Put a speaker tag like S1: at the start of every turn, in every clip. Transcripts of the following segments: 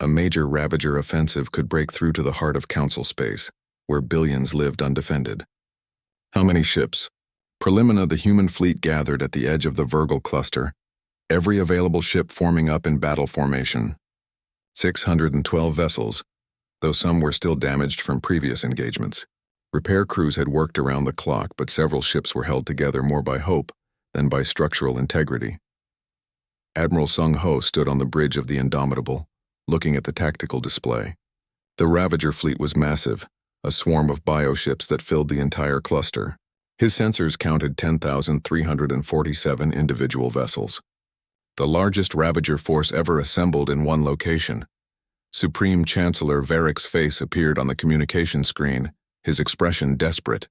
S1: A major Ravager offensive could break through to the heart of Council space, where billions lived undefended. How many ships? Prelimina, the human fleet gathered at the edge of the Virgil cluster, every available ship forming up in battle formation. 612 vessels, though some were still damaged from previous engagements. Repair crews had worked around the clock, but several ships were held together more by hope than by structural integrity. Admiral Sung Ho stood on the bridge of the Indomitable, looking at the tactical display. The Ravager fleet was massive, a swarm of bioships that filled the entire cluster. His sensors counted 10,347 individual vessels. The largest Ravager force ever assembled in one location. Supreme Chancellor Varric's face appeared on the communication screen, his expression desperate.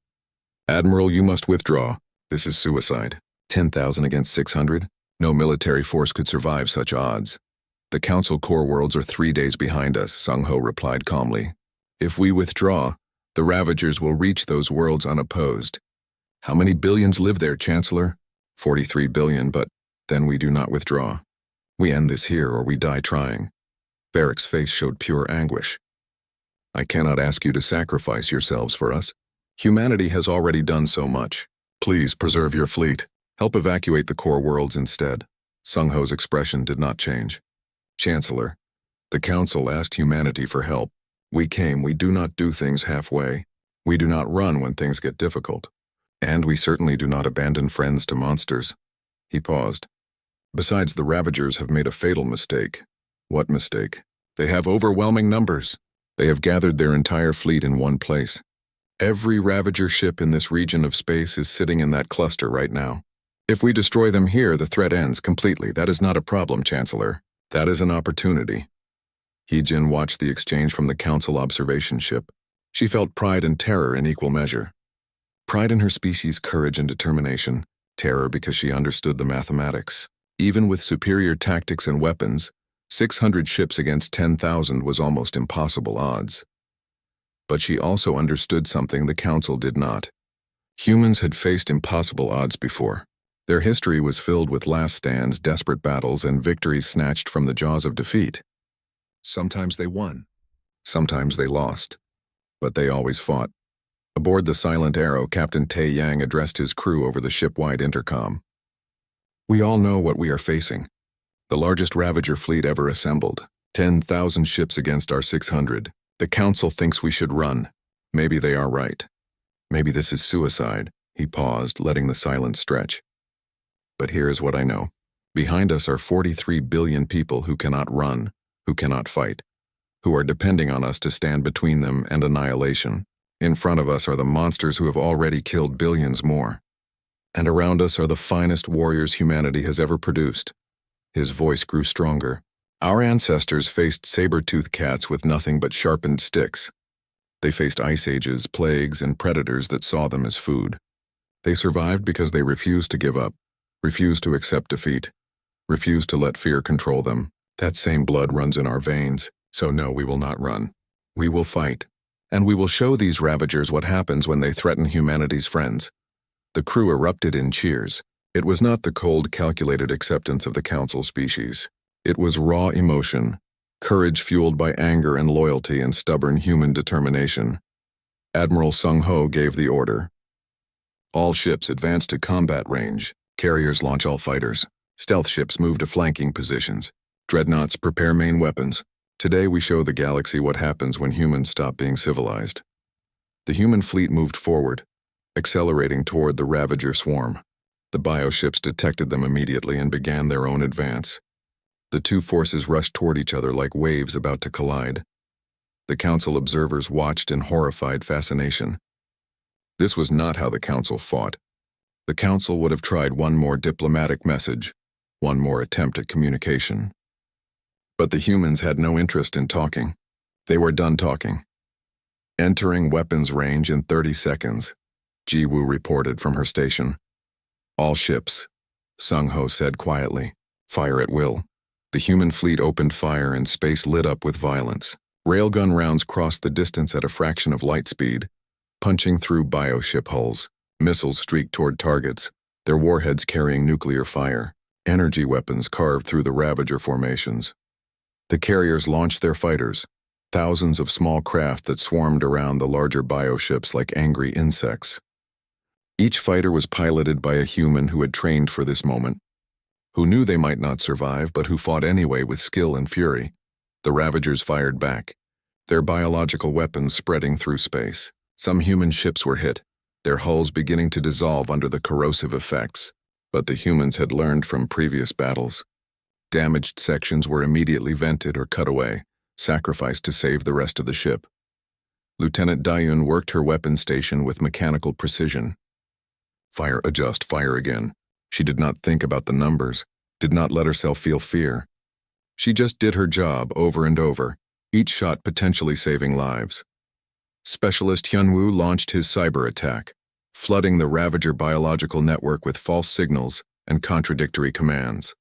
S1: "Admiral, you must withdraw. This is suicide. 10,000 against 600? No military force could survive such odds. The Council core worlds are 3 days behind us," Sung Ho replied calmly. "If we withdraw, the Ravagers will reach those worlds unopposed. How many billions live there, Chancellor? 43 billion, but then we do not withdraw. We end this here or we die trying." Varric's face showed pure anguish. "I cannot ask you to sacrifice yourselves for us. Humanity has already done so much. Please preserve your fleet. Help evacuate the core worlds instead." Sung Ho's expression did not change. "Chancellor, the Council asked humanity for help. We came. We do not do things halfway. We do not run when things get difficult. And we certainly do not abandon friends to monsters." He paused. "Besides, the Ravagers have made a fatal mistake." "What mistake?" "They have overwhelming numbers. They have gathered their entire fleet in one place. Every Ravager ship in this region of space is sitting in that cluster right now. If we destroy them here, the threat ends completely. That is not a problem, Chancellor. That is an opportunity." Heejin watched the exchange from the Council observation ship. She felt pride and terror in equal measure. Pride in her species' courage and determination, terror because she understood the mathematics. Even with superior tactics and weapons, 600 ships against 10,000 was almost impossible odds. But she also understood something the Council did not. Humans had faced impossible odds before. Their history was filled with last stands, desperate battles, and victories snatched from the jaws of defeat. Sometimes they won. Sometimes they lost. But they always fought. Aboard the Silent Arrow, Captain Tae Yang addressed his crew over the ship-wide intercom. "We all know what we are facing. The largest Ravager fleet ever assembled. 10,000 ships against our 600. The Council thinks we should run. Maybe they are right. Maybe this is suicide." He paused, letting the silence stretch. "But here is what I know. Behind us are 43 billion people who cannot run, who cannot fight, who are depending on us to stand between them and annihilation. In front of us are the monsters who have already killed billions more. And around us are the finest warriors humanity has ever produced." His voice grew stronger. "Our ancestors faced saber-toothed cats with nothing but sharpened sticks. They faced ice ages, plagues, and predators that saw them as food. They survived because they refused to give up, refused to accept defeat, refused to let fear control them. That same blood runs in our veins, so no, we will not run. We will fight. And we will show these Ravagers what happens when they threaten humanity's friends." The crew erupted in cheers. It was not the cold, calculated acceptance of the Council species. It was raw emotion, courage fueled by anger and loyalty and stubborn human determination. Admiral Sung Ho gave the order. "All ships advance to combat range. Carriers launch all fighters. Stealth ships move to flanking positions. Dreadnoughts prepare main weapons. Today we show the galaxy what happens when humans stop being civilized." The human fleet moved forward, accelerating toward the Ravager swarm. The bioships detected them immediately and began their own advance. The two forces rushed toward each other like waves about to collide. The Council observers watched in horrified fascination. This was not how the Council fought. The Council would have tried one more diplomatic message, one more attempt at communication. But the humans had no interest in talking. They were done talking. "Entering weapons range in 30 seconds, Ji-Woo reported from her station. "All ships," Sung Ho said quietly. "Fire at will." The human fleet opened fire and space lit up with violence. Railgun rounds crossed the distance at a fraction of light speed, punching through bioship hulls. Missiles streaked toward targets, their warheads carrying nuclear fire. Energy weapons carved through the Ravager formations. The carriers launched their fighters, thousands of small craft that swarmed around the larger bioships like angry insects. Each fighter was piloted by a human who had trained for this moment, who knew they might not survive but who fought anyway with skill and fury. The Ravagers fired back, their biological weapons spreading through space. Some human ships were hit, their hulls beginning to dissolve under the corrosive effects, but the humans had learned from previous battles. Damaged sections were immediately vented or cut away, sacrificed to save the rest of the ship. Lieutenant Dayun worked her weapon station with mechanical precision. Fire, adjust, fire again. She did not think about the numbers, did not let herself feel fear. She just did her job over and over, each shot potentially saving lives. Specialist Hyunwoo launched his cyber attack, flooding the Ravager biological network with false signals and contradictory commands.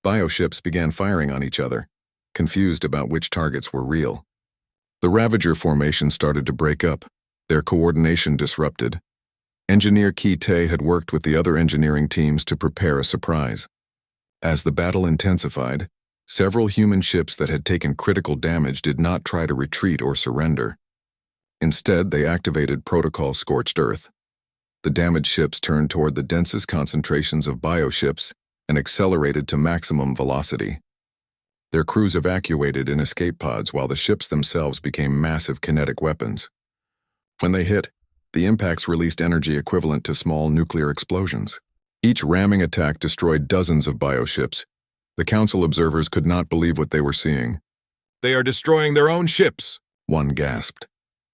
S1: Bioships began firing on each other, confused about which targets were real. The Ravager formation started to break up, their coordination disrupted. Engineer Ki Tae had worked with the other engineering teams to prepare a surprise. As the battle intensified, several human ships that had taken critical damage did not try to retreat or surrender. Instead, they activated Protocol Scorched Earth. The damaged ships turned toward the densest concentrations of bioships and accelerated to maximum velocity. Their crews evacuated in escape pods while the ships themselves became massive kinetic weapons. When they hit, the impacts released energy equivalent to small nuclear explosions. Each ramming attack destroyed dozens of bioships. The Council observers could not believe what they were seeing.
S2: "They are destroying their own ships,"
S1: one gasped.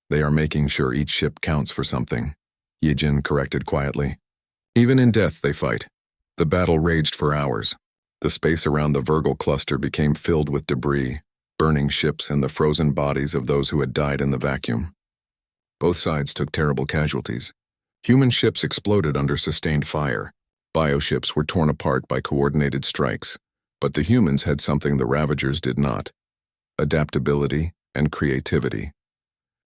S1: "They are making sure each ship counts for something," Yijin corrected quietly. "Even in death they fight." The battle raged for hours. The space around the Virgil cluster became filled with debris, burning ships and the frozen bodies of those who had died in the vacuum. Both sides took terrible casualties. Human ships exploded under sustained fire. Bioships were torn apart by coordinated strikes. But the humans had something the Ravagers did not: adaptability and creativity.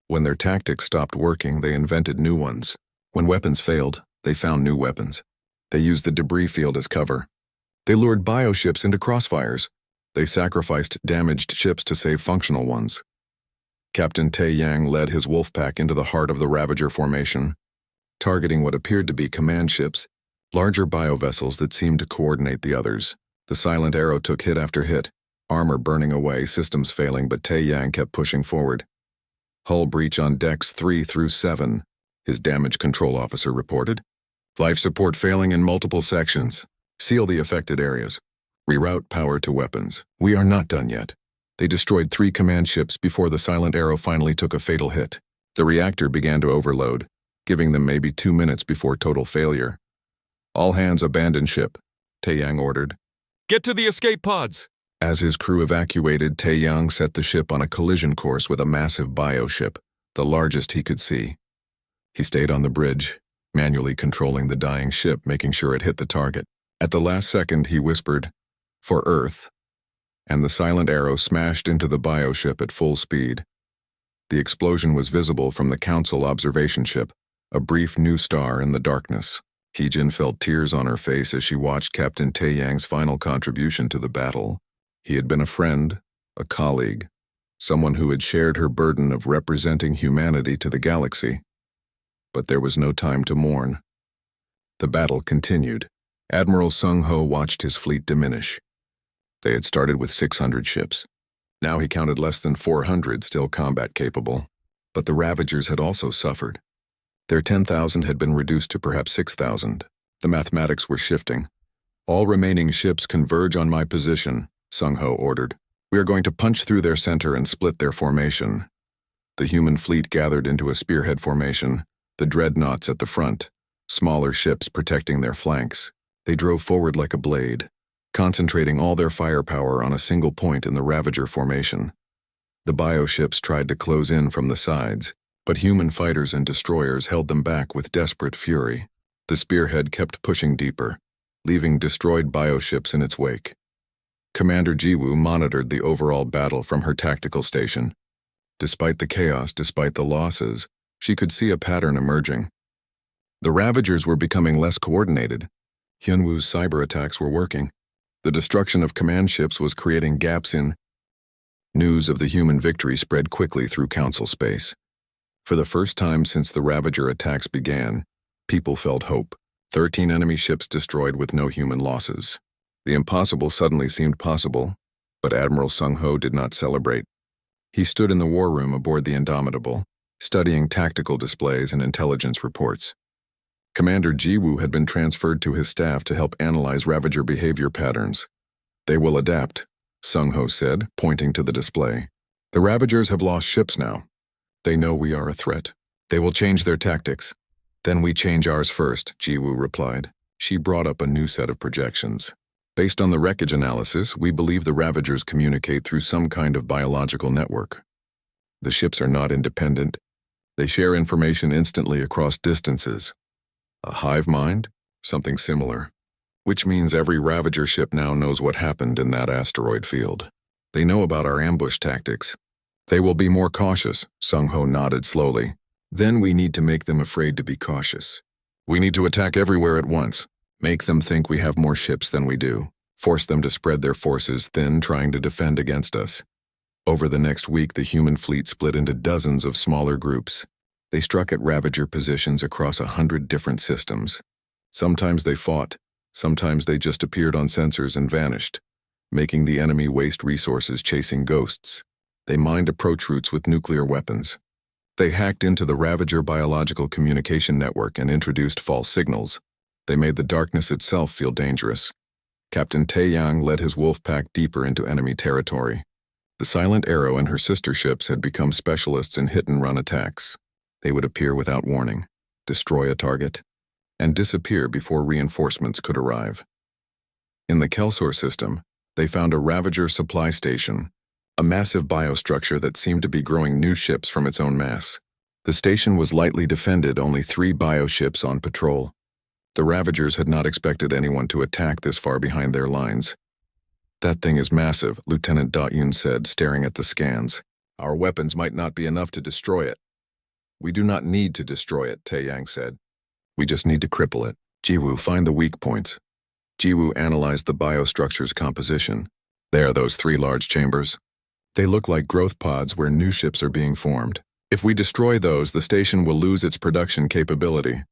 S1: When their tactics stopped working, they invented new ones. When weapons failed, they found new weapons. They used the debris field as cover. They lured bioships into crossfires. They sacrificed damaged ships to save functional ones. Captain Tae Yang led his wolf pack into the heart of the Ravager formation, targeting what appeared to be command ships, larger biovessels that seemed to coordinate the others. The silent arrow took hit after hit, armor burning away, systems failing, but Tae Yang kept pushing forward. "Hull breach on decks 3 through 7, his damage control officer reported. "Life support failing in multiple sections. Seal the affected areas. Reroute power to weapons." "We are not done yet." They destroyed 3 command ships before the silent arrow finally took a fatal hit. The reactor began to overload, giving them maybe 2 minutes before total failure. "All hands abandon ship," Tae Yang ordered.
S2: "Get to the escape pods."
S1: As his crew evacuated, Tae Yang set the ship on a collision course with a massive bioship, the largest he could see. He stayed on the bridge, manually controlling the dying ship, making sure it hit the target. At the last second, he whispered, "For Earth," and the silent arrow smashed into the bioship at full speed. The explosion was visible from the Council observation ship, a brief new star in the darkness. Heejin felt tears on her face as she watched Captain Tae Yang's final contribution to the battle. He had been a friend, a colleague, someone who had shared her burden of representing humanity to the galaxy. But there was no time to mourn. The battle continued. Admiral Sung Ho watched his fleet diminish. They had started with 600 ships. Now he counted less than 400 still combat capable. But the Ravagers had also suffered. Their 10,000 had been reduced to perhaps 6,000. The mathematics were shifting. "All remaining ships converge on my position," Sung Ho ordered. "We are going to punch through their center and split their formation." The human fleet gathered into a spearhead formation, the dreadnoughts at the front, smaller ships protecting their flanks. They drove forward like a blade, concentrating all their firepower on a single point in the Ravager formation. The bioships tried to close in from the sides, but human fighters and destroyers held them back with desperate fury. The spearhead kept pushing deeper, leaving destroyed bioships in its wake. Commander Jiwoo monitored the overall battle from her tactical station. Despite the chaos, despite the losses, she could see a pattern emerging. The Ravagers were becoming less coordinated. Hyunwoo's cyber attacks were working. The destruction of command ships was creating gaps in News of the human victory spread quickly through Council space. For the first time since the Ravager attacks began, people felt hope. 13 enemy ships destroyed with no human losses. The impossible suddenly seemed possible, but Admiral Sung Ho did not celebrate. He stood in the war room aboard the Indomitable, studying tactical displays and intelligence reports. Commander Jiwoo had been transferred to his staff to help analyze Ravager behavior patterns. They will adapt, Sung Ho said, pointing to the display. The Ravagers have lost ships now. They know we are a threat. They will change their tactics. Then we change ours first, Jiwoo replied. She brought up a new set of projections. Based on the wreckage analysis, we believe the Ravagers communicate through some kind of biological network. The ships are not independent. They share information instantly across distances. A hive mind? Something similar. Which means every Ravager ship now knows what happened in that asteroid field. They know about our ambush tactics. They will be more cautious, Sung Ho nodded slowly. Then we need to make them afraid to be cautious. We need to attack everywhere at once. Make them think we have more ships than we do. Force them to spread their forces thin, trying to defend against us. Over the next week, the human fleet split into dozens of smaller groups. They struck at Ravager positions across 100 different systems. Sometimes they fought. Sometimes they just appeared on sensors and vanished, making the enemy waste resources chasing ghosts. They mined approach routes with nuclear weapons. They hacked into the Ravager biological communication network and introduced false signals. They made the darkness itself feel dangerous. Captain Taeyang led his wolf pack deeper into enemy territory. The Silent Arrow and her sister ships had become specialists in hit-and-run attacks. They would appear without warning, destroy a target, and disappear before reinforcements could arrive. In the Kelsor system, they found a Ravager supply station, a massive biostructure that seemed to be growing new ships from its own mass. The station was lightly defended, only 3 bioships on patrol. The Ravagers had not expected anyone to attack this far behind their lines. That thing is massive, Lieutenant Da-Yun said, staring at the scans. Our weapons might not be enough to destroy it. We do not need to destroy it, Taeyang said. We just need to cripple it. Jiwoo, find the weak points. Jiwoo analyzed the biostructure's composition. There are those 3 large chambers. They look like growth pods where new ships are being formed. If we destroy those, the station will lose its production capability.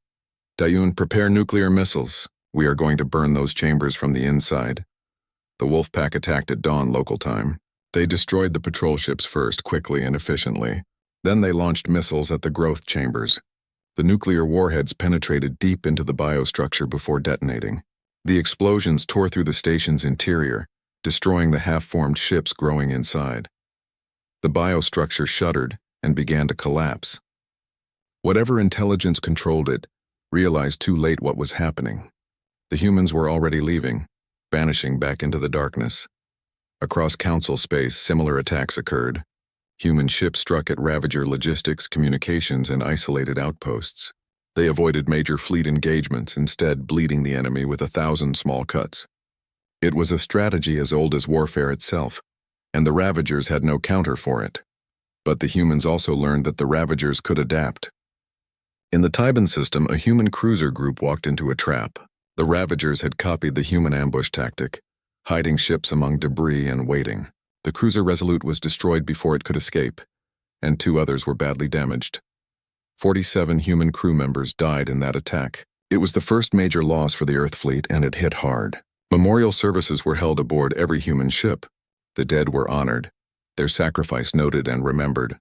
S1: Da-Yun, prepare nuclear missiles. We are going to burn those chambers from the inside. The wolf pack attacked at dawn local time. They destroyed the patrol ships first, quickly and efficiently. Then they launched missiles at the growth chambers. The nuclear warheads penetrated deep into the biostructure before detonating. The explosions tore through the station's interior, destroying the half-formed ships growing inside. The biostructure shuddered and began to collapse. Whatever intelligence controlled it realized too late what was happening. The humans were already leaving, vanishing back into the darkness. Across Council space, similar attacks occurred. Human ships struck at Ravager logistics, communications, and isolated outposts. They avoided major fleet engagements, instead bleeding the enemy with 1,000 small cuts. It was a strategy as old as warfare itself, and the Ravagers had no counter for it. But the humans also learned that the Ravagers could adapt. In the Tyban system, a human cruiser group walked into a trap. The Ravagers had copied the human ambush tactic, hiding ships among debris and waiting. The cruiser Resolute was destroyed before it could escape, and 2 others were badly damaged. 47 human crew members died in that attack. It was the first major loss for the Earth fleet, and it hit hard. Memorial services were held aboard every human ship. The dead were honored, their sacrifice noted and remembered.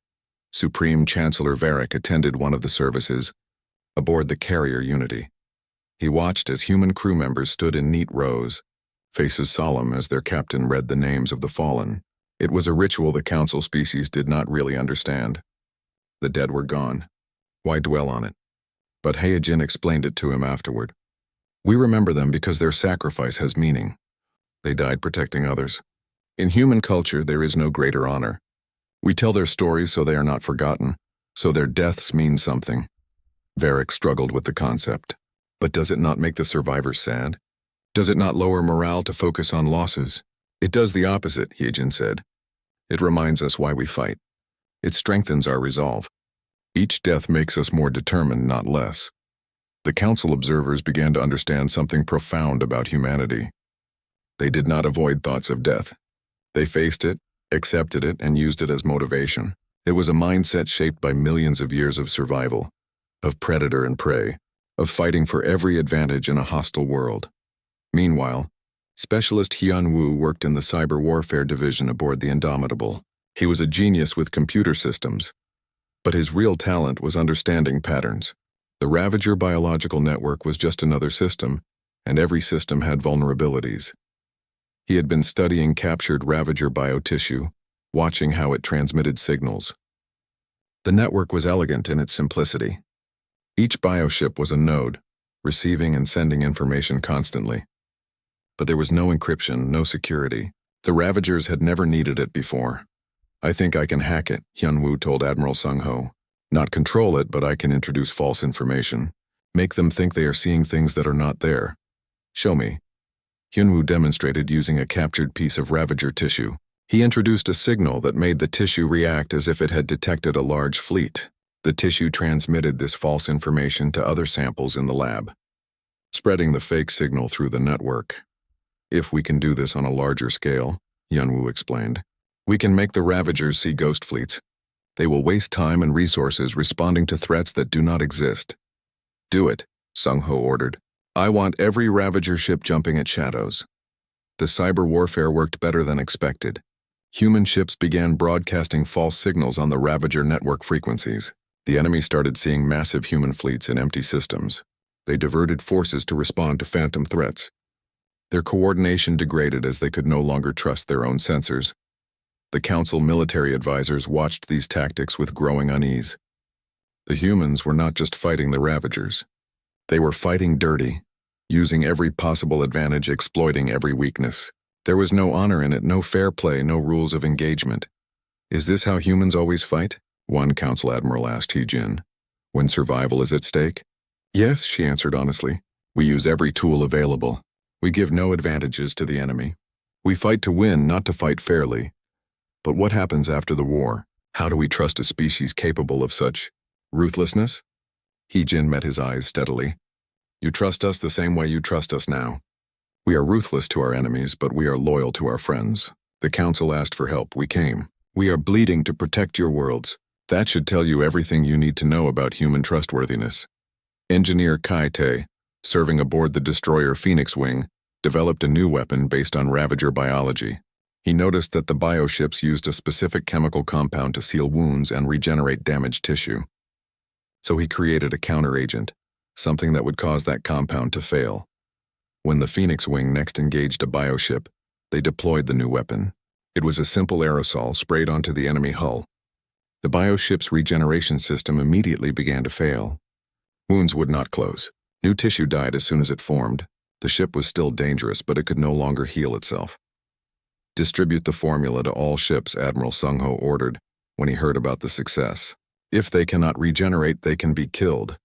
S1: Supreme Chancellor Varric attended one of the services, aboard the carrier Unity. He watched as human crew members stood in neat rows, faces solemn as their captain read the names of the fallen. It was a ritual the Council species did not really understand. The dead were gone. Why dwell on it? But Heijin explained it to him afterward. We remember them because their sacrifice has meaning. They died protecting others. In human culture, there is no greater honor. We tell their stories so they are not forgotten, so their deaths mean something. Varric struggled with the concept. But does it not make the survivors sad? Does it not lower morale to focus on losses? It does the opposite, Heijin said. It reminds us why we fight. It strengthens our resolve. Each death makes us more determined, not less. The Council observers began to understand something profound about humanity. They did not avoid thoughts of death. They faced it, accepted it, and used it as motivation. It was a mindset shaped by millions of years of survival, of predator and prey, of fighting for every advantage in a hostile world. Meanwhile, Specialist Hyun Woo worked in the cyber warfare division aboard the Indomitable. He was a genius with computer systems, but his real talent was understanding patterns. The Ravager biological network was just another system, and every system had vulnerabilities. He had been studying captured Ravager biotissue, watching how it transmitted signals. The network was elegant in its simplicity. Each bioship was a node, receiving and sending information constantly. But there was no encryption, no security. The Ravagers had never needed it before. "I think I can hack it," Hyun-woo told Admiral Sung-ho. "Not control it, but I can introduce false information. Make them think they are seeing things that are not there." "Show me." Hyun-woo demonstrated using a captured piece of Ravager tissue. He introduced a signal that made the tissue react as if it had detected a large fleet. The tissue transmitted this false information to other samples in the lab, spreading the fake signal through the network. "If we can do this on a larger scale," Hyun-woo explained, "we can make the Ravagers see ghost fleets. They will waste time and resources responding to threats that do not exist." "Do it," Sung-ho ordered. "I want every Ravager ship jumping at shadows." The cyber warfare worked better than expected. Human ships began broadcasting false signals on the Ravager network frequencies. The enemy started seeing massive human fleets in empty systems. They diverted forces to respond to phantom threats. Their coordination degraded as they could no longer trust their own sensors. The Council military advisors watched these tactics with growing unease. The humans were not just fighting the Ravagers. They were fighting dirty, using every possible advantage, exploiting every weakness. There was no honor in it, no fair play, no rules of engagement. "Is this how humans always fight?" one Council Admiral asked Hee-jin. "When survival is at stake?" "Yes," she answered honestly. "We use every tool available. We give no advantages to the enemy. We fight to win, not to fight fairly. But what happens after the war? How do we trust a species capable of such ruthlessness?" Hee-jin met his eyes steadily. "You trust us the same way you trust us now. We are ruthless to our enemies, but we are loyal to our friends. The Council asked for help. We came. We are bleeding to protect your worlds. That should tell you everything you need to know about human trustworthiness." Engineer Kai Tae, serving aboard the destroyer Phoenix Wing, developed a new weapon based on Ravager biology. He noticed that the bioships used a specific chemical compound to seal wounds and regenerate damaged tissue. So he created a counteragent, something that would cause that compound to fail. When the Phoenix Wing next engaged a bioship, they deployed the new weapon. It was a simple aerosol sprayed onto the enemy hull. The bioship's regeneration system immediately began to fail. Wounds would not close. New tissue died as soon as it formed. The ship was still dangerous, but it could no longer heal itself. "Distribute the formula to all ships," Admiral Sung-ho ordered when he heard about the success. "If they cannot regenerate, they can be killed."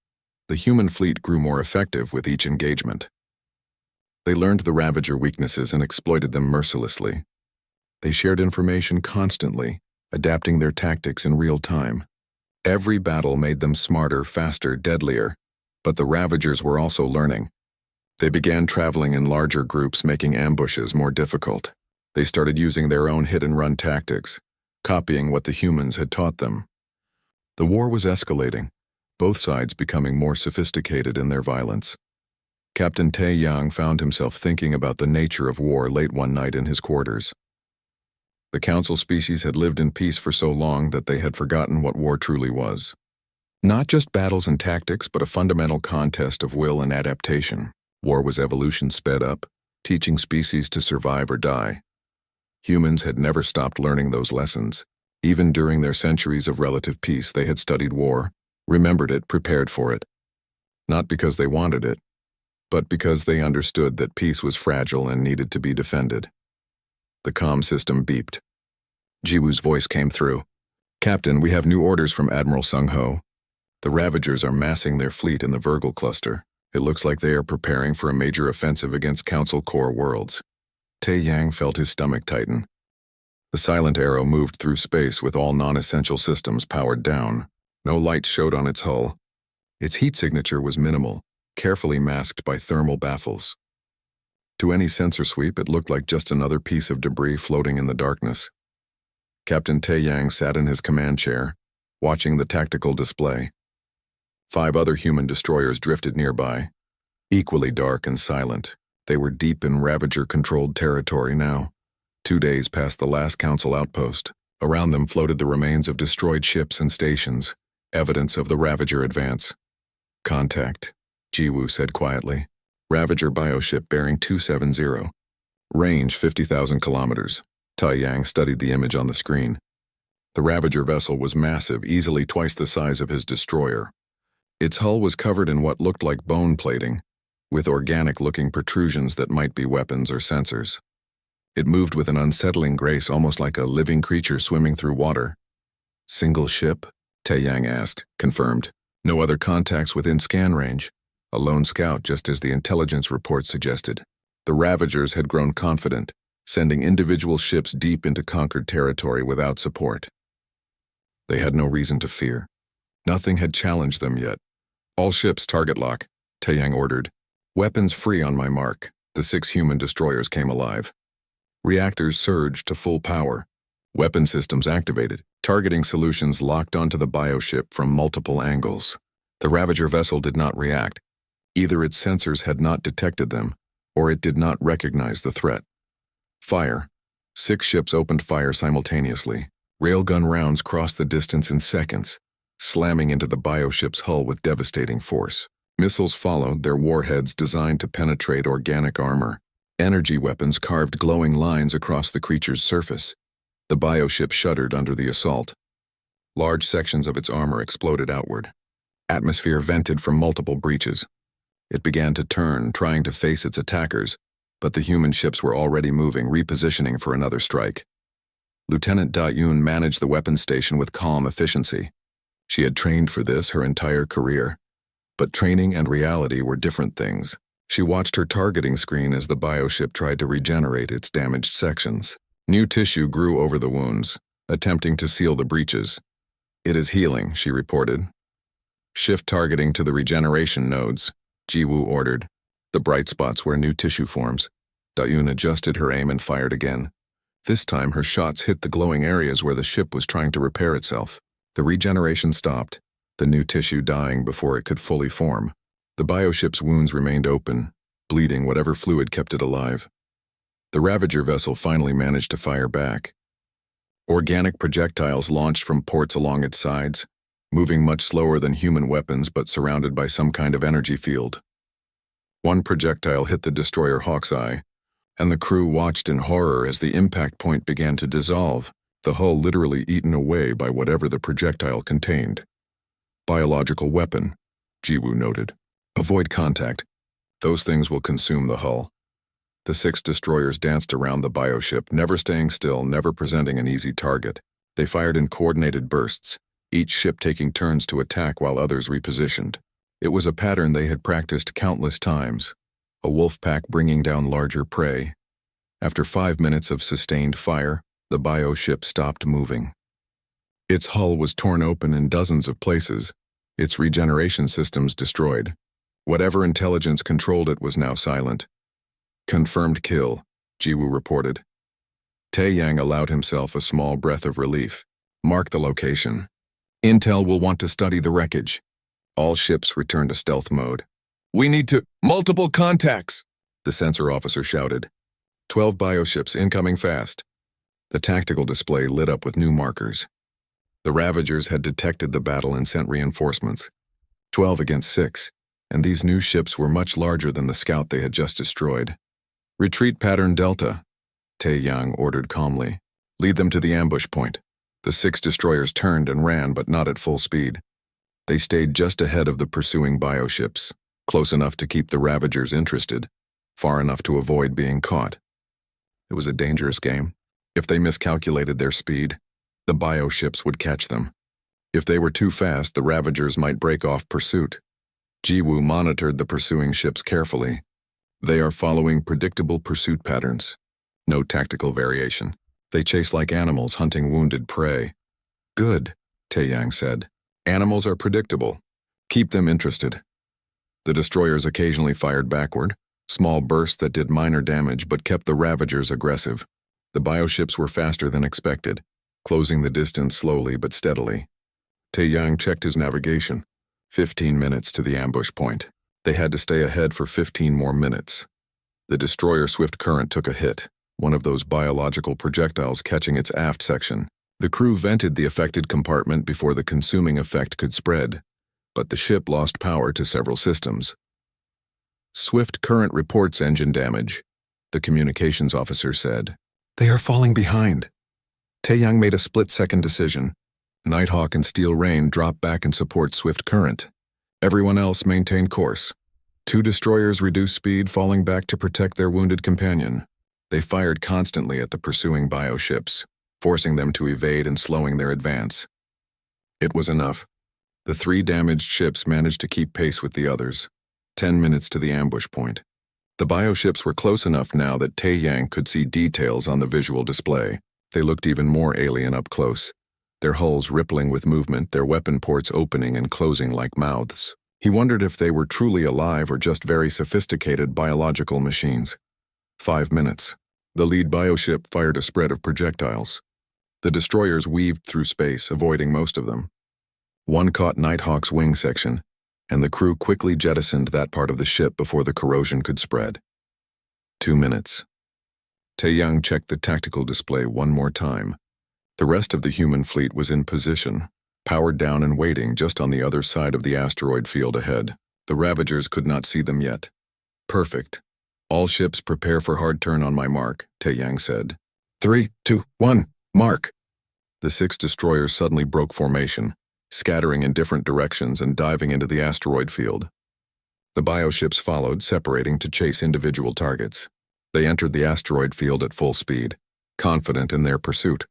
S1: The human fleet grew more effective with each engagement. They learned the Ravager weaknesses and exploited them mercilessly. They shared information constantly, adapting their tactics in real time. Every battle made them smarter, faster, deadlier, but the Ravagers were also learning. They began traveling in larger groups, making ambushes more difficult. They started using their own hit-and-run tactics, copying what the humans had taught them. The war was escalating, both sides becoming more sophisticated in their violence. Captain Tae-yang found himself thinking about the nature of war late one night in his quarters. The Council species had lived in peace for so long that they had forgotten what war truly was. Not just battles and tactics, but a fundamental contest of will and adaptation. War was evolution sped up, teaching species to survive or die. Humans had never stopped learning those lessons. Even during their centuries of relative peace, they had studied war, remembered it, prepared for it. Not because they wanted it, but because they understood that peace was fragile and needed to be defended. The comm system beeped. Jiwoo's voice came through. "Captain, we have new orders from Admiral Sung-ho. The Ravagers are massing their fleet in the Virgil cluster. It looks like they are preparing for a major offensive against Council core worlds." Tae-yang felt his stomach tighten. The silent arrow moved through space with all non-essential systems powered down. No light showed on its hull. Its heat signature was minimal, carefully masked by thermal baffles. To any sensor sweep, it looked like just another piece of debris floating in the darkness. Captain Taeyang sat in his command chair, watching the tactical display. 5 other human destroyers drifted nearby, equally dark and silent. They were deep in Ravager-controlled territory now, 2 days past the last Council outpost. Around them floated the remains of destroyed ships and stations, evidence of the Ravager advance. Contact, Jiwoo said quietly. Ravager bioship bearing 270. Range 50,000 kilometers. Taeyang studied the image on the screen. The Ravager vessel was massive, easily twice the size of his destroyer. Its hull was covered in what looked like bone plating, with organic-looking protrusions that might be weapons or sensors. It moved with an unsettling grace, almost like a living creature swimming through water. Single ship? Taeyang asked. Confirmed. No other contacts within scan range. A lone scout, just as the intelligence report suggested. The Ravagers had grown confident, sending individual ships deep into conquered territory without support. They had no reason to fear. Nothing had challenged them yet. All ships target lock, Taeyang ordered. Weapons free on my mark. The 6 human destroyers came alive. Reactors surged to full power. Weapon systems activated. Targeting solutions locked onto the bioship from multiple angles. The Ravager vessel did not react. Either its sensors had not detected them, or it did not recognize the threat. Fire. 6 ships opened fire simultaneously. Railgun rounds crossed the distance in seconds, slamming into the bioship's hull with devastating force. Missiles followed, their warheads designed to penetrate organic armor. Energy weapons carved glowing lines across the creature's surface. The bioship shuddered under the assault. Large sections of its armor exploded outward. Atmosphere vented from multiple breaches. It began to turn, trying to face its attackers, but the human ships were already moving, repositioning for another strike. Lieutenant Da-Yoon managed the weapons station with calm efficiency. She had trained for this her entire career. But training and reality were different things. She watched her targeting screen as the bioship tried to regenerate its damaged sections. New tissue grew over the wounds, attempting to seal the breaches. It is healing, she reported. Shift targeting to the regeneration nodes, Jiwoo ordered. The bright spots where new tissue forms. Da-Yoon adjusted her aim and fired again. This time her shots hit the glowing areas where the ship was trying to repair itself. The regeneration stopped, the new tissue dying before it could fully form. The bioship's wounds remained open, bleeding whatever fluid kept it alive. The Ravager vessel finally managed to fire back. Organic projectiles launched from ports along its sides, moving much slower than human weapons but surrounded by some kind of energy field. One projectile hit the destroyer Hawkeye, and the crew watched in horror as the impact point began to dissolve, the hull literally eaten away by whatever the projectile contained. Biological weapon, Jiwoo noted. Avoid contact. Those things will consume the hull. The 6 destroyers danced around the bioship, never staying still, never presenting an easy target. They fired in coordinated bursts, each ship taking turns to attack while others repositioned. It was a pattern they had practiced countless times, a wolf pack bringing down larger prey. After 5 minutes of sustained fire, the bioship stopped moving. Its hull was torn open in dozens of places, its regeneration systems destroyed. Whatever intelligence controlled it was now silent. Confirmed kill, Jiwoo reported. Taeyang allowed himself a small breath of relief. Mark the location. Intel will want to study the wreckage. All ships returned to stealth mode. We need to— Multiple contacts, the sensor officer shouted. 12 bioships incoming fast. The tactical display lit up with new markers. The Ravagers had detected the battle and sent reinforcements. 12 against 6, and these new ships were much larger than the scout they had just destroyed. Retreat pattern Delta, Taeyang ordered calmly. Lead them to the ambush point. The 6 destroyers turned and ran, but not at full speed. They stayed just ahead of the pursuing bioships, close enough to keep the Ravagers interested, far enough to avoid being caught. It was a dangerous game. If they miscalculated their speed, the bioships would catch them. If they were too fast, the Ravagers might break off pursuit. Jiwoo monitored the pursuing ships carefully. They are following predictable pursuit patterns. No tactical variation. They chase like animals hunting wounded prey. Good, Taeyang said. Animals are predictable. Keep them interested. The destroyers occasionally fired backward, small bursts that did minor damage but kept the Ravagers aggressive. The bioships were faster than expected. closing the distance slowly but steadily. Taeyang checked his navigation. 15 minutes to the ambush point. They had to stay ahead for 15 more minutes. The destroyer's swift current took a hit, one of those biological projectiles catching its aft section. The crew vented the affected compartment before the consuming effect could spread, but the ship lost power to several systems. Swift current reports engine damage, the communications officer said. They are falling behind. Taeyang made a split-second decision. Nighthawk and Steel Rain dropped back and support swift current. Everyone else maintained course. 2 destroyers reduced speed, falling back to protect their wounded companion. They fired constantly at the pursuing bioships, forcing them to evade and slowing their advance. It was enough. The 3 damaged ships managed to keep pace with the others. 10 minutes to the ambush point. The bioships were close enough now that Taeyang could see details on the visual display. They looked even more alien up close, their hulls rippling with movement, their weapon ports opening and closing like mouths. He wondered if they were truly alive or just very sophisticated biological machines. 5 minutes. The lead bioship fired a spread of projectiles. The destroyers weaved through space, avoiding most of them. One caught Nighthawk's wing section, and the crew quickly jettisoned that part of the ship before the corrosion could spread. 2 minutes. Taeyang checked the tactical display one more time. The rest of the human fleet was in position, powered down and waiting just on the other side of the asteroid field ahead. The Ravagers could not see them yet. Perfect. All ships prepare for hard turn on my mark, Taeyang said. 3, 2, 1, mark! The 6 destroyers suddenly broke formation, scattering in different directions and diving into the asteroid field. The bioships followed, separating to chase individual targets. They entered the asteroid field at full speed, confident in their pursuit.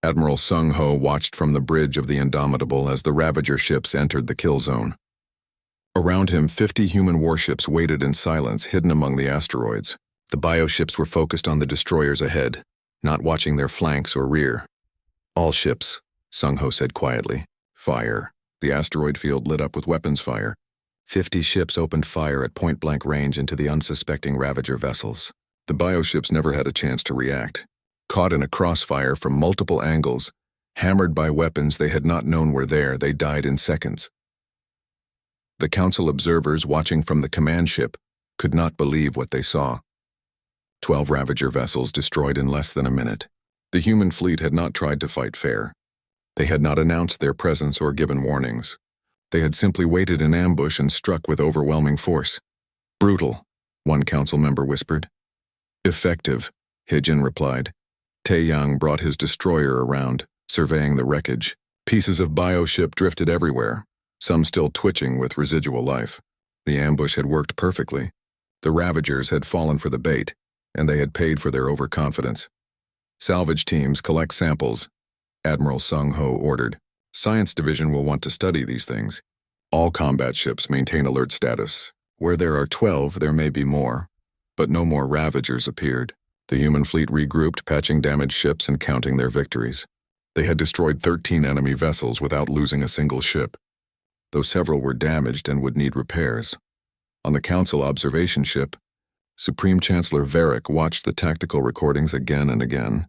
S1: Admiral Sung Ho watched from the bridge of the Indomitable as the Ravager ships entered the kill zone. Around him, 50 human warships waited in silence, hidden among the asteroids. The bioships were focused on the destroyers ahead, not watching their flanks or rear. All ships, Sung Ho said quietly. Fire. The asteroid field lit up with weapons fire. 50 ships opened fire at point-blank range into the unsuspecting Ravager vessels. The bioships never had a chance to react. Caught in a crossfire from multiple angles, hammered by weapons they had not known were there, they died in seconds. The Council observers watching from the command ship could not believe what they saw. 12 Ravager vessels destroyed in less than a minute. The human fleet had not tried to fight fair. They had not announced their presence or given warnings. They had simply waited in ambush and struck with overwhelming force. Brutal, one council member whispered. Effective, Hijin replied. Taeyang brought his destroyer around, surveying the wreckage. Pieces of bioship drifted everywhere, some still twitching with residual life. The ambush had worked perfectly. The Ravagers had fallen for the bait, and they had paid for their overconfidence. Salvage teams collect samples, Admiral Sung Ho ordered. Science Division will want to study these things. All combat ships maintain alert status. Where there are 12, there may be more. But no more Ravagers appeared. The human fleet regrouped, patching damaged ships and counting their victories. They had destroyed 13 enemy vessels without losing a single ship, though several were damaged and would need repairs. On the Council observation ship, Supreme Chancellor Varric watched the tactical recordings again and again.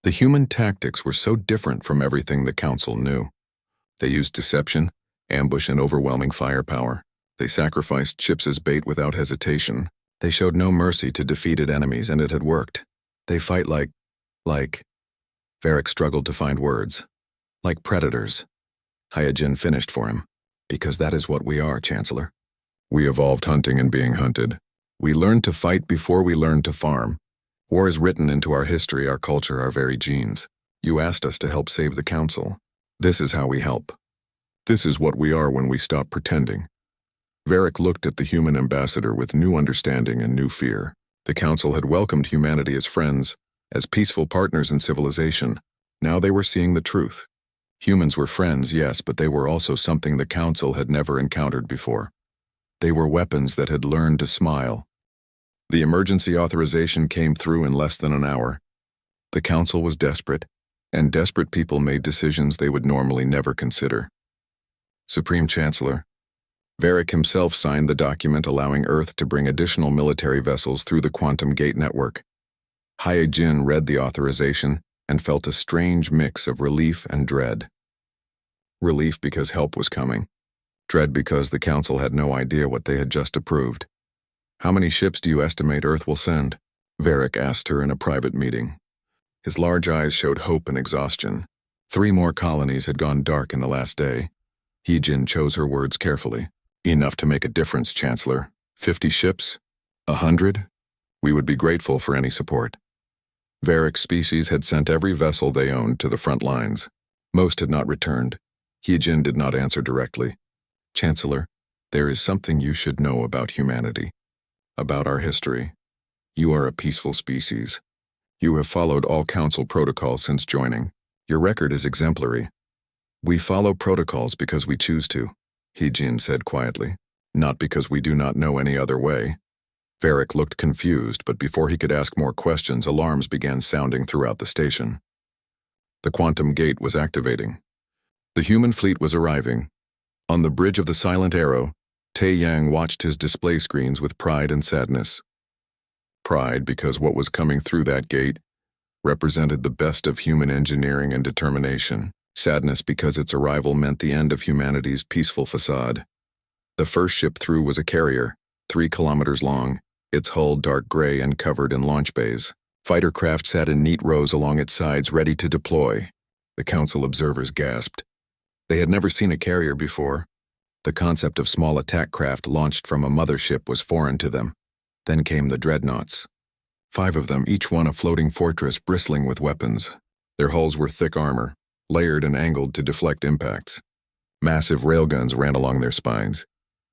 S1: The human tactics were so different from everything the Council knew. They used deception, ambush, and overwhelming firepower. They sacrificed ships as bait without hesitation. They showed no mercy to defeated enemies, and it had worked. They fight like... Varric struggled to find words. Like predators. Hyojin finished for him. Because that is what we are, Chancellor. We evolved hunting and being hunted. We learned to fight before we learned to farm. War is written into our history, our culture, our very genes. You asked us to help save the Council. This is how we help. This is what we are when we stop pretending. Varric looked at the human ambassador with new understanding and new fear. The Council had welcomed humanity as friends, as peaceful partners in civilization. Now they were seeing the truth. Humans were friends, yes, but they were also something the Council had never encountered before. They were weapons that had learned to smile. The emergency authorization came through in less than an hour. The Council was desperate, and desperate people made decisions they would normally never consider. Supreme Chancellor, Varric himself signed the document allowing Earth to bring additional military vessels through the Quantum Gate network. Hyojin read the authorization and felt a strange mix of relief and dread. Relief because help was coming. Dread because the Council had no idea what they had just approved. "How many ships do you estimate Earth will send?" Varric asked her in a private meeting. His large eyes showed hope and exhaustion. 3 more colonies had gone dark in the last day. Heejin chose her words carefully. "Enough to make a difference, Chancellor. 50 ships? 100? We would be grateful for any support." Varric's species had sent every vessel they owned to the front lines. Most had not returned. Heejin did not answer directly. "Chancellor, there is something you should know about humanity. About our history. You are a peaceful species. You have followed all Council protocols since joining. Your record is exemplary." "We follow protocols because we choose to," Heejin said quietly. "Not because we do not know any other way." Varric looked confused, but before he could ask more questions, alarms began sounding throughout the station. The quantum gate was activating. The human fleet was arriving. On the bridge of the Silent Arrow, Tae Yang watched his display screens with pride and sadness. Pride because what was coming through that gate represented the best of human engineering and determination. Sadness because its arrival meant the end of humanity's peaceful facade. The first ship through was a carrier, 3 kilometers long, its hull dark gray and covered in launch bays. Fighter craft sat in neat rows along its sides ready to deploy. The Council observers gasped. They had never seen a carrier before. The concept of small attack craft launched from a mothership was foreign to them. Then came the dreadnoughts. 5 of them, each one a floating fortress bristling with weapons. Their hulls were thick armor, layered and angled to deflect impacts. Massive railguns ran along their spines,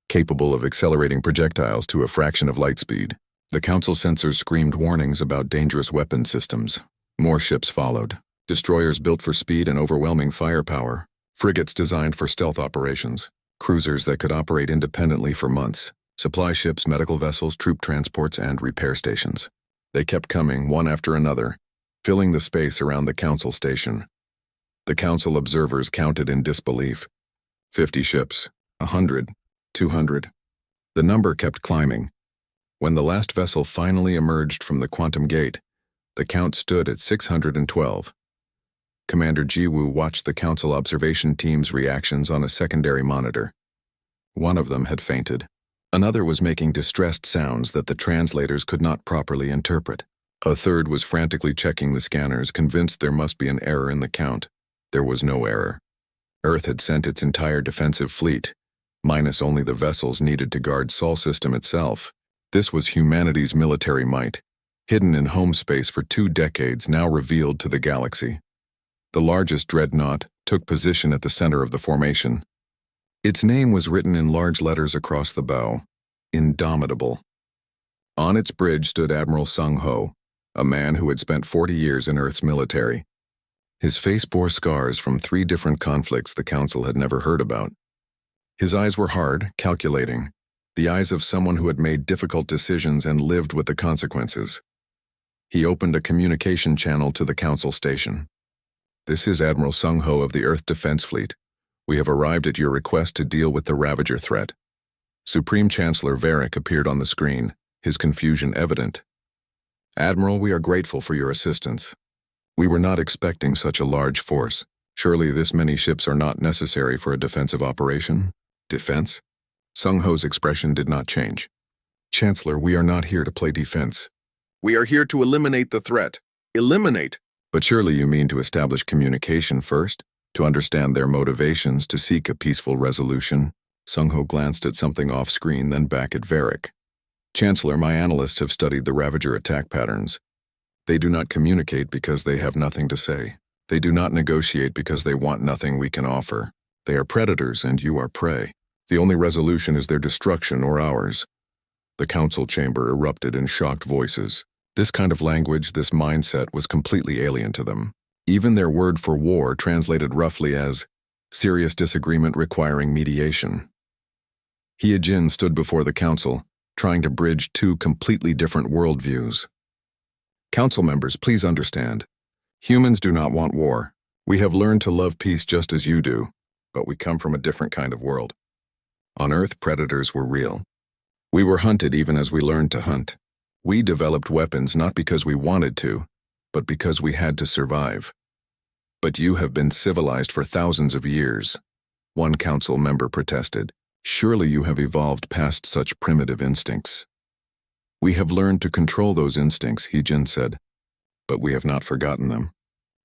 S1: capable of accelerating projectiles to a fraction of light speed. The Council sensors screamed warnings about dangerous weapon systems. More ships followed. Destroyers built for speed and overwhelming firepower. Frigates designed for stealth operations. Cruisers that could operate independently for months. Supply ships, medical vessels, troop transports, and repair stations. They kept coming, one after another, filling the space around the Council station. The Council observers counted in disbelief. 50 ships, 100, 200. The number kept climbing. When the last vessel finally emerged from the quantum gate, the count stood at 612. Commander Jiwoo watched the Council observation team's reactions on a secondary monitor. One of them had fainted. Another was making distressed sounds that the translators could not properly interpret. A third was frantically checking the scanners, convinced there must be an error in the count. There was no error. Earth had sent its entire defensive fleet, minus only the vessels needed to guard Sol system itself. This was humanity's military might, hidden in home space for 2 decades, now revealed to the galaxy. The largest dreadnought took position at the center of the formation. Its name was written in large letters across the bow, Indomitable. On its bridge stood Admiral Sung Ho, a man who had spent 40 years in Earth's military. His face bore scars from 3 different conflicts the Council had never heard about. His eyes were hard, calculating, the eyes of someone who had made difficult decisions and lived with the consequences. He opened a communication channel to the Council station. "This is Admiral Sung Ho of the Earth Defense Fleet. We have arrived at your request to deal with the Ravager threat." Supreme Chancellor Varric appeared on the screen, his confusion evident. "Admiral, we are grateful for your assistance. We were not expecting such a large force. Surely this many ships are not necessary for a defensive operation?" "Defense?" Sung Ho's expression did not change. "Chancellor, we are not here to play defense. We are here to eliminate the threat. Eliminate! But surely you mean to establish communication first, to understand their motivations, to seek a peaceful resolution." Sung Ho glanced at something off-screen, then back at Varric. "Chancellor, my analysts have studied the Ravager attack patterns. They do not communicate because they have nothing to say. They do not negotiate because they want nothing we can offer. They are predators and you are prey. The only resolution is their destruction or ours." The Council chamber erupted in shocked voices. This kind of language, this mindset was completely alien to them. Even their word for war translated roughly as serious disagreement requiring mediation. Heejin stood before the Council, trying to bridge 2 completely different worldviews. "Council members, please understand. Humans do not want war. We have learned to love peace just as you do, but we come from a different kind of world. On Earth, predators were real. We were hunted even as we learned to hunt. We developed weapons not because we wanted to, but because we had to survive. But you have been civilized for thousands of years, one council member protested. Surely you have evolved past such primitive instincts. We have learned to control those instincts, Heejin said, but we have not forgotten them.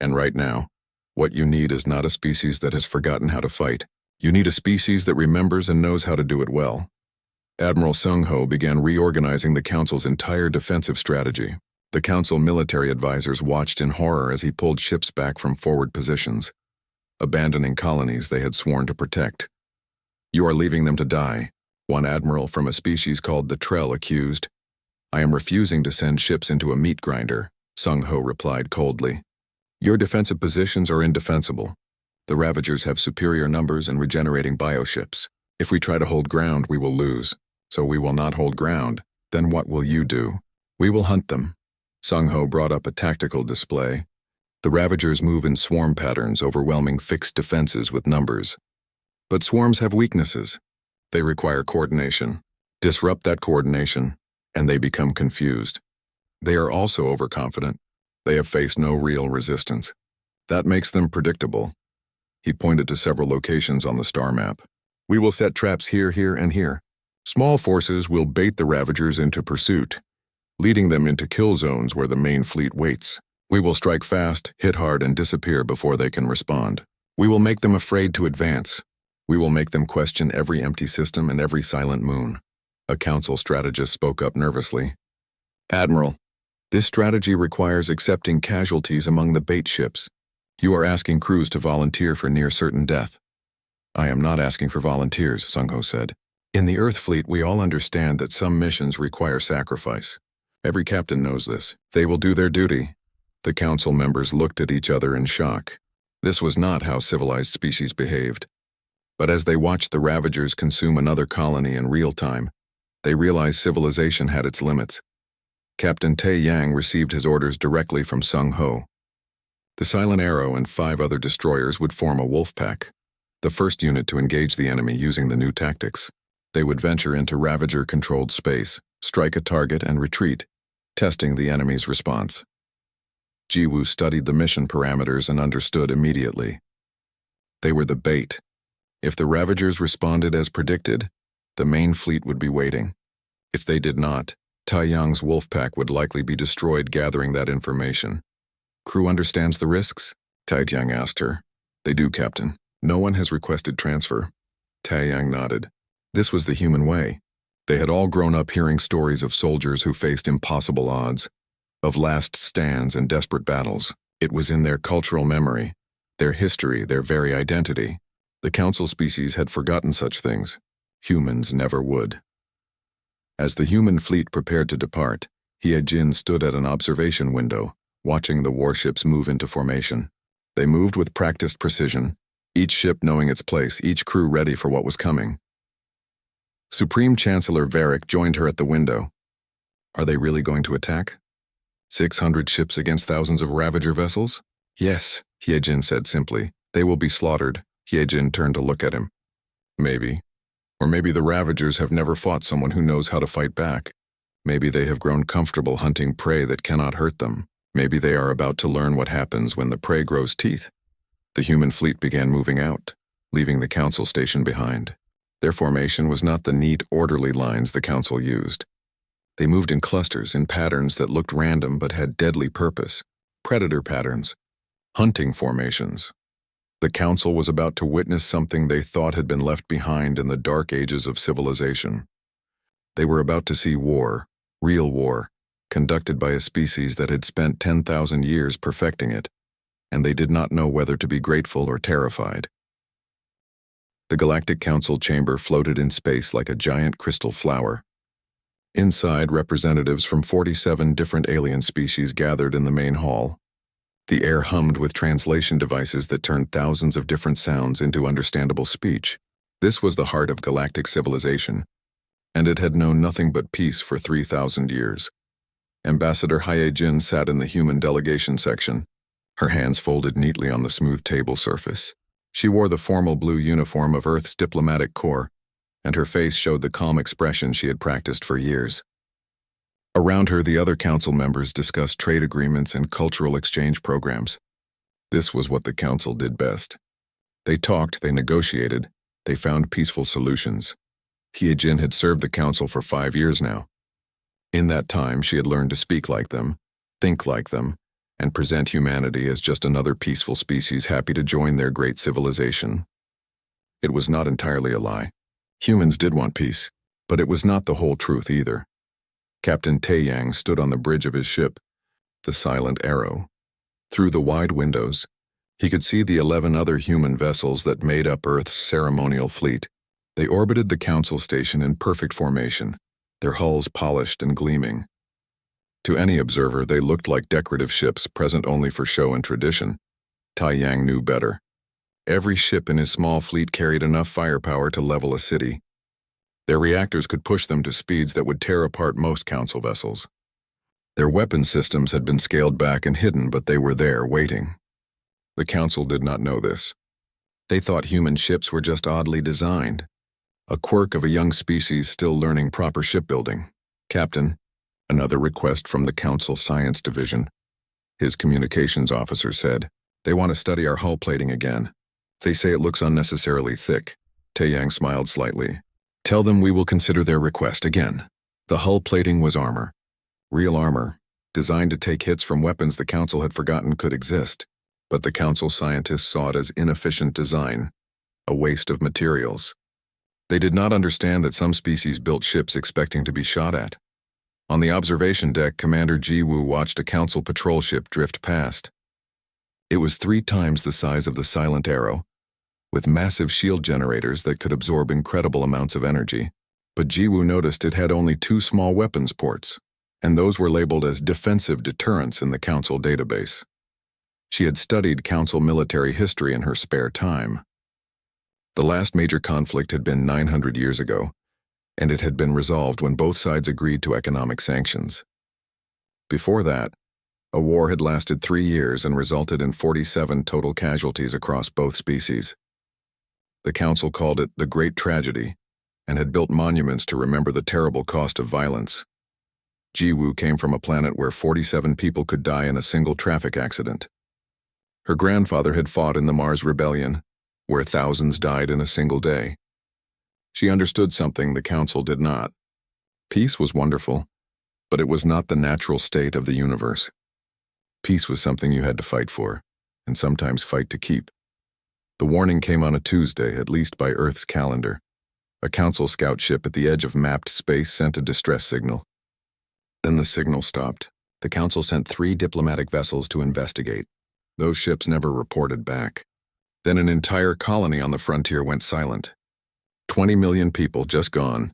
S1: And right now, what you need is not a species that has forgotten how to fight. You need a species that remembers and knows how to do it well. Admiral Sung Ho began reorganizing the council's entire defensive strategy. The council military advisors watched in horror as he pulled ships back from forward positions, abandoning colonies they had sworn to protect. You are leaving them to die, one admiral from a species called the Trell accused. I am refusing to send ships into a meat grinder, Sung Ho replied coldly. Your defensive positions are indefensible. The Ravagers have superior numbers and regenerating bioships. If we try to hold ground, we will lose. So we will not hold ground. Then what will you do? We will hunt them. Sung Ho brought up a tactical display. The Ravagers move in swarm patterns, overwhelming fixed defenses with numbers. But swarms have weaknesses. They require coordination. Disrupt that coordination, and they become confused. They are also overconfident. They have faced no real resistance. That makes them predictable. He pointed to several locations on the star map. We will set traps here, here, and here. Small forces will bait the Ravagers into pursuit, leading them into kill zones where the main fleet waits. We will strike fast, hit hard, and disappear before they can respond. We will make them afraid to advance. We will make them question every empty system and every silent moon. A council strategist spoke up nervously. Admiral, this strategy requires accepting casualties among the bait ships. You are asking crews to volunteer for near certain death. I am not asking for volunteers, Sung Ho said. In the Earth fleet, we all understand that some missions require sacrifice. Every captain knows this. They will do their duty. The council members looked at each other in shock. This was not how civilized species behaved. But as they watched the Ravagers consume another colony in real time, they realized civilization had its limits. Captain Tae Yang received his orders directly from Sung Ho. The Silent Arrow and 5 other destroyers would form a wolf pack, the first unit to engage the enemy using the new tactics. They would venture into Ravager-controlled space, strike a target, and retreat, testing the enemy's response. Jiwoo studied the mission parameters and understood immediately. They were the bait. If the Ravagers responded as predicted, the main fleet would be waiting. If they did not, Taeyang's wolf pack would likely be destroyed gathering that information. Crew understands the risks? Taeyang asked her. They do, Captain. No one has requested transfer. Taeyang nodded. This was the human way. They had all grown up hearing stories of soldiers who faced impossible odds, of last stands and desperate battles. It was in their cultural memory, their history, their very identity. The council species had forgotten such things. Humans never would. As the human fleet prepared to depart, Hyejin stood at an observation window, watching the warships move into formation. They moved with practiced precision, each ship knowing its place, each crew ready for what was coming. Supreme Chancellor Varric joined her at the window. Are they really going to attack? 600 ships against thousands of Ravager vessels? Yes, Hyejin said simply. They will be slaughtered. Hyejin turned to look at him. Maybe. Or maybe the Ravagers have never fought someone who knows how to fight back. Maybe they have grown comfortable hunting prey that cannot hurt them. Maybe they are about to learn what happens when the prey grows teeth. The human fleet began moving out, leaving the council station behind. Their formation was not the neat, orderly lines the council used. They moved in clusters, in patterns that looked random but had deadly purpose. Predator patterns. Hunting formations. The council was about to witness something they thought had been left behind in the dark ages of civilization. They were about to see war, real war, conducted by a species that had spent 10,000 years perfecting it, and they did not know whether to be grateful or terrified. The Galactic Council chamber floated in space like a giant crystal flower. Inside, representatives from 47 different alien species gathered in the main hall. The air hummed with translation devices that turned thousands of different sounds into understandable speech. This was the heart of galactic civilization, and it had known nothing but peace for 3,000 years. Ambassador Hyejin sat in the human delegation section, her hands folded neatly on the smooth table surface. She wore the formal blue uniform of Earth's diplomatic corps, and her face showed the calm expression she had practiced for years. Around her, the other council members discussed trade agreements and cultural exchange programs. This was what the council did best. They talked, they negotiated, they found peaceful solutions. Hyejin had served the council for 5 years now. In that time, she had learned to speak like them, think like them, and present humanity as just another peaceful species happy to join their great civilization. It was not entirely a lie. Humans did want peace, but it was not the whole truth either. Captain Taeyang stood on the bridge of his ship, the Silent Arrow. Through the wide windows, he could see the 11 other human vessels that made up Earth's ceremonial fleet. They orbited the council station in perfect formation, their hulls polished and gleaming. To any observer, they looked like decorative ships present only for show and tradition. Taeyang knew better. Every ship in his small fleet carried enough firepower to level a city. Their reactors could push them to speeds that would tear apart most council vessels. Their weapon systems had been scaled back and hidden, but they were there, waiting. The council did not know this. They thought human ships were just oddly designed, a quirk of a young species still learning proper shipbuilding. Captain, another request from the council science division. His communications officer said, "They want to study our hull plating again. They say it looks unnecessarily thick." Taeyang smiled slightly. "Tell them we will consider their request again." The hull plating was armor. Real armor, designed to take hits from weapons the council had forgotten could exist. But the council scientists saw it as inefficient design, a waste of materials. They did not understand that some species built ships expecting to be shot at. On the observation deck, Commander Jiwoo watched a council patrol ship drift past. It was 3 times the size of the Silent Arrow, with massive shield generators that could absorb incredible amounts of energy. But Jiwoo noticed it had only 2 small weapons ports, and those were labeled as defensive deterrents in the council database. She had studied council military history in her spare time. The last major conflict had been 900 years ago, and it had been resolved when both sides agreed to economic sanctions. Before that, a war had lasted 3 years and resulted in 47 total casualties across both species. The council called it the Great Tragedy and had built monuments to remember the terrible cost of violence. Jiwoo came from a planet where 47 people could die in a single traffic accident. Her grandfather had fought in the Mars Rebellion, where thousands died in a single day. She understood something the council did not. Peace was wonderful, but it was not the natural state of the universe. Peace was something you had to fight for, and sometimes fight to keep. The warning came on a Tuesday, at least by Earth's calendar. A council scout ship at the edge of mapped space sent a distress signal. Then the signal stopped. The council sent 3 diplomatic vessels to investigate. Those ships never reported back. Then an entire colony on the frontier went silent. 20 million people just gone.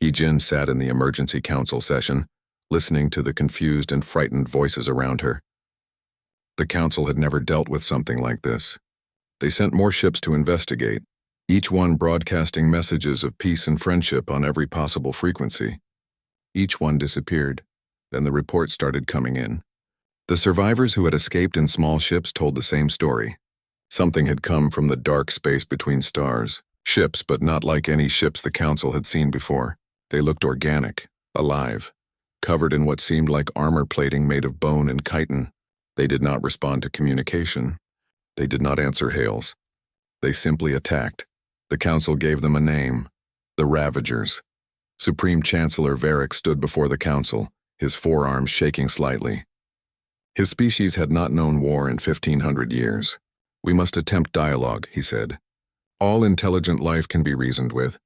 S1: Hyejin sat in the emergency council session, listening to the confused and frightened voices around her. The council had never dealt with something like this. They sent more ships to investigate, each one broadcasting messages of peace and friendship on every possible frequency. Each one disappeared. Then the reports started coming in. The survivors who had escaped in small ships told the same story. Something had come from the dark space between stars. Ships, but not like any ships the council had seen before. They looked organic, alive, covered in what seemed like armor plating made of bone and chitin. They did not respond to communication. They did not answer hails. They simply attacked. The council gave them a name, the Ravagers. Supreme Chancellor Varric stood before the council, his forearms shaking slightly. His species had not known war in 1,500 years. "We must attempt dialogue," he said. "All intelligent life can be reasoned with.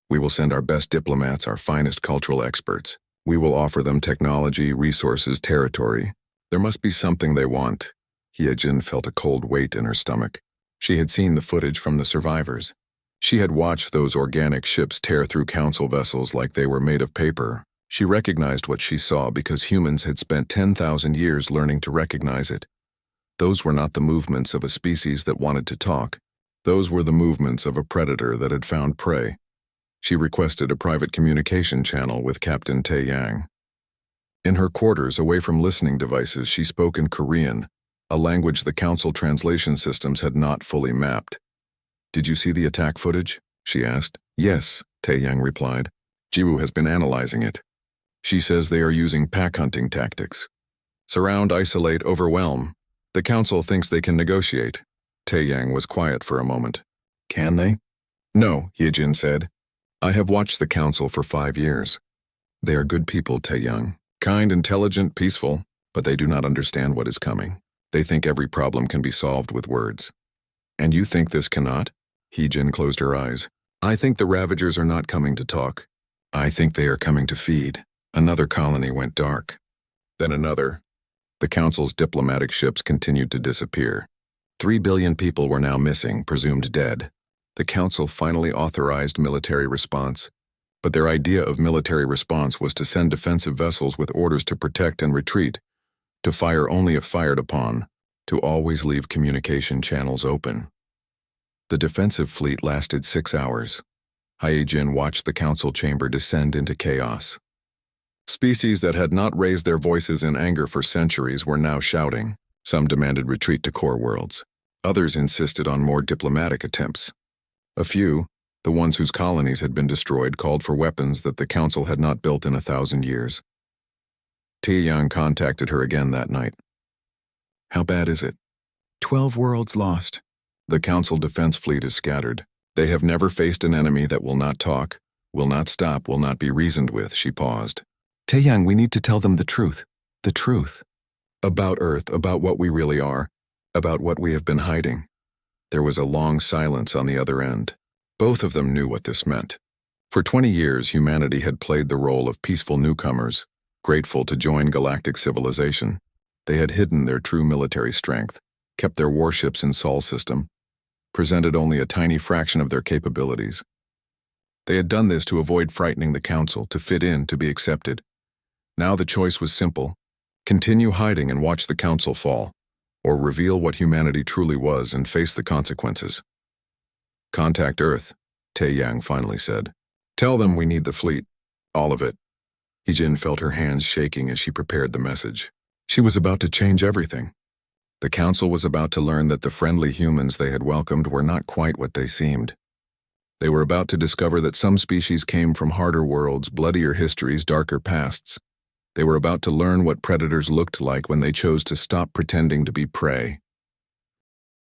S1: We will send our best diplomats, our finest cultural experts. We will offer them technology, resources, territory. There must be something they want." Hyejin felt a cold weight in her stomach. She had seen the footage from the survivors. She had watched those organic ships tear through council vessels like they were made of paper. She recognized what she saw because humans had spent 10,000 years learning to recognize it. Those were not the movements of a species that wanted to talk. Those were the movements of a predator that had found prey. She requested a private communication channel with Captain Taeyang. In her quarters, away from listening devices, she spoke in Korean, a language the council translation systems had not fully mapped. "Did you see the attack footage?" she asked. "Yes," Taeyang replied. "Jiwoo has been analyzing it." She says they are using pack hunting tactics. Surround, isolate, overwhelm. The council thinks they can negotiate. Taeyang was quiet for a moment. Can they? No, Yejin said. I have watched the council for 5 years. They are good people, Taeyang. Kind, intelligent, peaceful, but they do not understand what is coming. They think every problem can be solved with words. And you think this cannot? Heejin closed her eyes. I think the Ravagers are not coming to talk. I think they are coming to feed. Another colony went dark. Then another. The council's diplomatic ships continued to disappear. 3 billion people were now missing, presumed dead. The council finally authorized military response, but their idea of military response was to send defensive vessels with orders to protect and retreat, to fire only if fired upon, to always leave communication channels open. The defensive fleet lasted 6 hours. Hyejin watched the council chamber descend into chaos. Species that had not raised their voices in anger for centuries were now shouting. Some demanded retreat to core worlds. Others insisted on more diplomatic attempts. A few, the ones whose colonies had been destroyed, called for weapons that the council had not built in 1,000 years. Taeyang contacted her again that night. How bad is it? 12 worlds lost. The council defense fleet is scattered. They have never faced an enemy that will not talk, will not stop, will not be reasoned with, she paused. Taeyang, we need to tell them the truth. The truth. About Earth, about what we really are, about what we have been hiding. There was a long silence on the other end. Both of them knew what this meant. For 20 years, humanity had played the role of peaceful newcomers, grateful to join galactic civilization. They had hidden their true military strength, kept their warships in Sol system, presented only a tiny fraction of their capabilities. They had done this to avoid frightening the council, to fit in, to be accepted. Now the choice was simple. Continue hiding and watch the council fall, or reveal what humanity truly was and face the consequences. Contact Earth, Taeyang finally said. Tell them we need the fleet. All of it. Heejin felt her hands shaking as she prepared the message. She was about to change everything. The council was about to learn that the friendly humans they had welcomed were not quite what they seemed. They were about to discover that some species came from harder worlds, bloodier histories, darker pasts. They were about to learn what predators looked like when they chose to stop pretending to be prey.